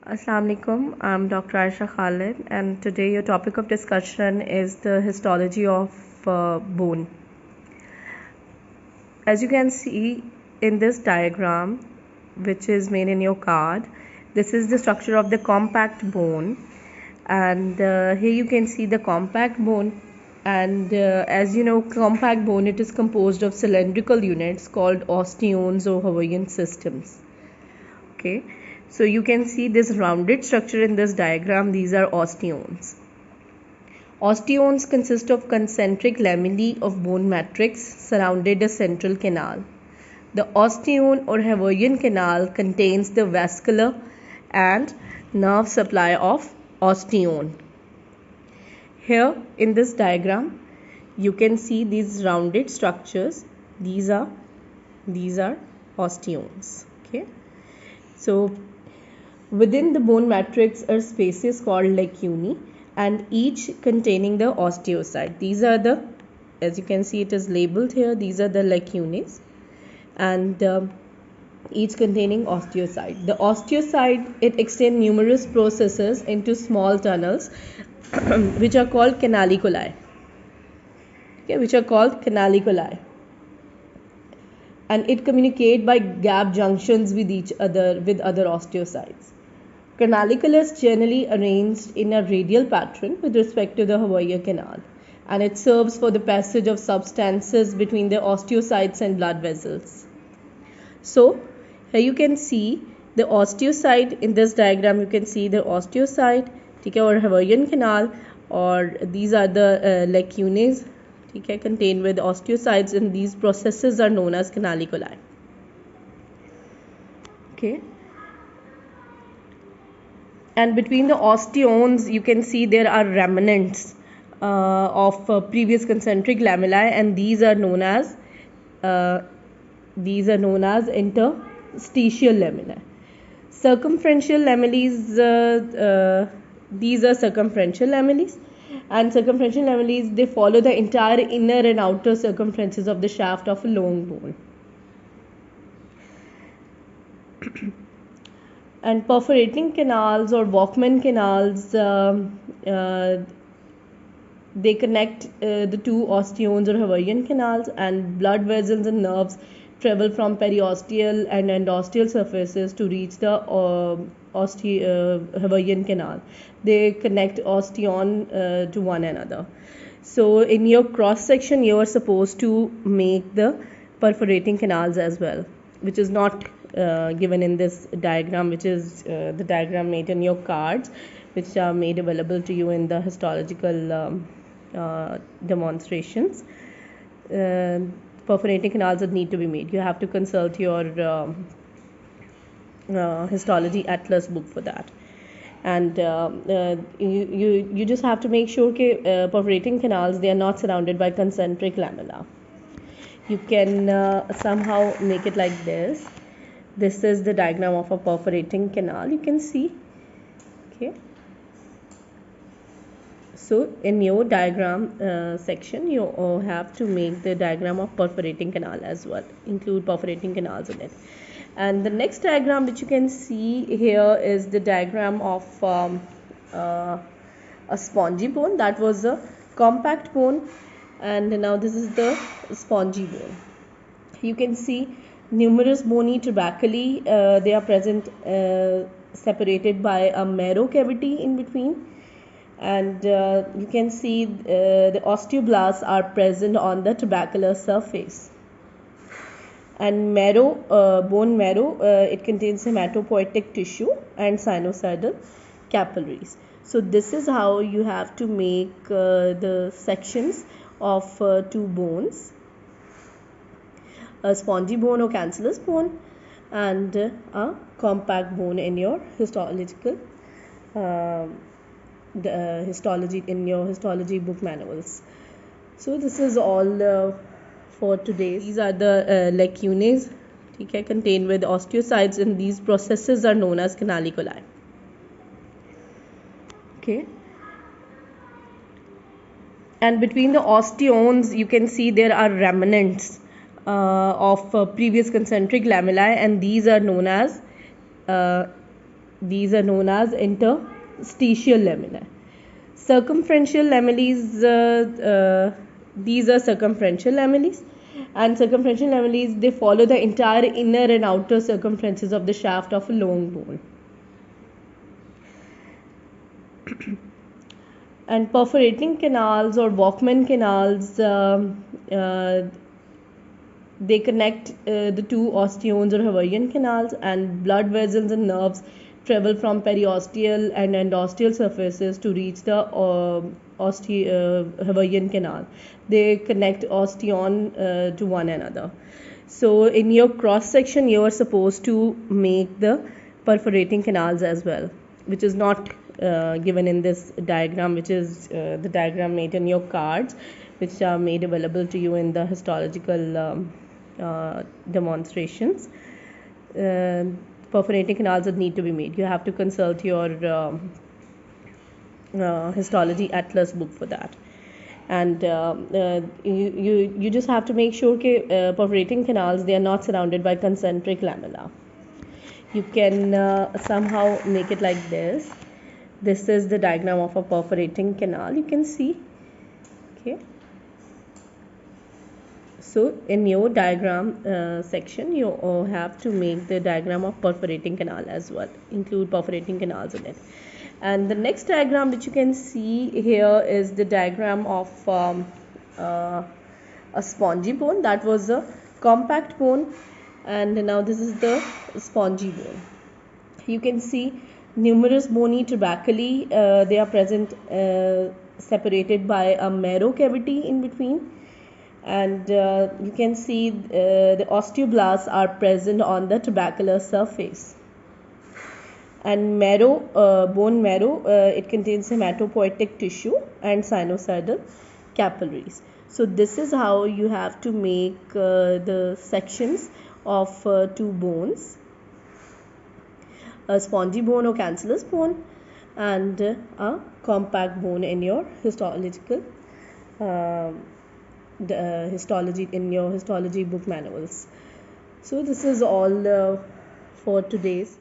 Assalamu alaikum. I'm Dr. Aisha Khalid, and today your topic of discussion is the histology of bone. As you can see in this diagram, which is made in your card, this is the structure of the compact bone, and here you can see the compact bone. And as you know, compact bone, it is composed of cylindrical units called osteones or Hawaiian systems. Okay, so you can see this rounded structure in this diagram. These are osteones. Osteones consist of concentric lamellae of bone matrix surrounded a central canal. The osteone or Hawaiian canal contains the vascular and nerve supply of osteone. Here in this diagram, you can see these rounded structures. These are osteones. Okay. So within the bone matrix are spaces called lacunae, and each containing the osteocyte. These are the, as you can see, it is labeled here. These are the lacunae, and each containing osteocyte. The osteocyte, it extends numerous processes into small tunnels, which are called canaliculi. Okay, which are called canaliculi. And it communicate by gap junctions with each other, with other osteocytes. Canalicle is generally arranged in a radial pattern with respect to the Hawaiian canal, and it serves for the passage of substances between the osteocytes and blood vessels. So here you can see the osteocyte. In this diagram you can see the osteocyte, or Hawaiian canal, or these are the lacunae contained with osteocytes, and these processes are known as canaliculi. Okay. And between the osteones you can see there are remnants of previous concentric lamellae, and these are known as interstitial lamellae. Circumferential lamellae, these are circumferential lamellae, and circumferential lamellae, they follow the entire inner and outer circumferences of the shaft of a long bone. And perforating canals or Walkman canals, they connect the two osteones or Hawaiian canals, and blood vessels and nerves travel from periosteal and endosteal surfaces to reach the Hawaiian canal. They connect osteon to one another. So in your cross section you are supposed to make the perforating canals as well, which is not given in this diagram, which is the diagram made in your cards, which are made available to you in the histological demonstrations. Perforating canals that need to be made. You have to consult your histology atlas book for that. And you just have to make sure that perforating canals, they are not surrounded by concentric lamella. You can somehow make it like this. This is the diagram of a perforating canal, you can see. Okay. So in your diagram section, you have to make the diagram of perforating canal as well, include perforating canals in it. And the next diagram which you can see here is the diagram of a spongy bone. That was a compact bone, and now this is the spongy bone. You can see numerous bony tuberculi. They are present separated by a marrow cavity in between, and you can see the osteoblasts are present on the tubercular surface. And marrow, bone marrow, it contains hematopoietic tissue and sinusoidal capillaries. So this is how you have to make the sections of two bones, a spongy bone or cancellous bone, and a compact bone in your histological histology, in your histology book manuals. So this is all for today. These are the lacunae contained with osteocytes, and these processes are known as canaliculi. Okay. And between the osteones you can see there are remnants of previous concentric lamellae, and these are known as These are known as interstitial lamellae. Circumferential lamelles, these are circumferential lamelles, and circumferential lamelles, they follow the entire inner and outer circumferences of the shaft of a long bone. And perforating canals or Walkman canals, they connect the two osteones or Hawaiian canals, and blood vessels and nerves travel from periosteal and endosteal surfaces to reach the Hawaiian canal. They connect osteon to one another. So in your cross section, you are supposed to make the perforating canals as well, which is not given in this diagram, which is the diagram made in your cards, which are made available to you in the histological demonstrations. Perforating canals that need to be made. You have to consult your histology atlas book for that. And you just have to make sure that perforating canals, they are not surrounded by concentric lamella. You can somehow make it like this. This is the diagram of a perforating canal, you can see. Okay. So in your diagram section, you have to make the diagram of perforating canal as well, include perforating canals in it. And the next diagram which you can see here is the diagram of a spongy bone. That was a compact bone, and now this is the spongy bone. You can see numerous bony tuberculi, they are present separated by a marrow cavity in between, and you can see the osteoblasts are present on the tubercular surface. And marrow, bone marrow, it contains hematopoietic tissue and sinusoidal capillaries. So this is how you have to make the sections of two bones, a spongy bone or cancellous bone and a compact bone in your histological histology, in your histology book manuals. So this is all for today's